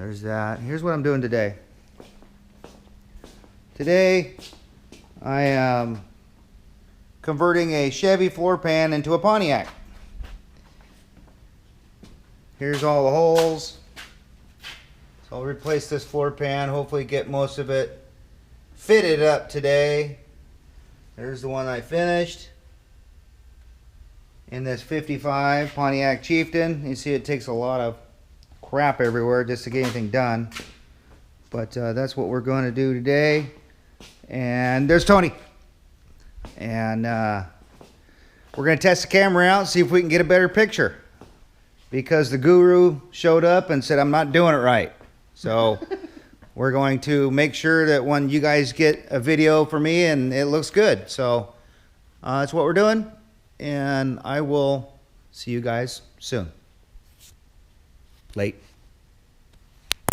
there's that. Here's what I'm doing today. Today, I am converting a Chevy floor pan into a Pontiac. Here's all the holes. So I'll replace this floor pan, hopefully get most of it fitted up today. There's the one I finished in this 55 Pontiac Chieftain. You see it takes a lot of crap everywhere just to get anything done. But that's what we're going to do today. And there's Tony. And we're going to test the camera out and see if we can get a better picture. Because the guru showed up and said, I'm not doing it right. So we're going to make sure that when you guys get a video for me and it looks good. So that's what we're doing. And I will see you guys soon. Late.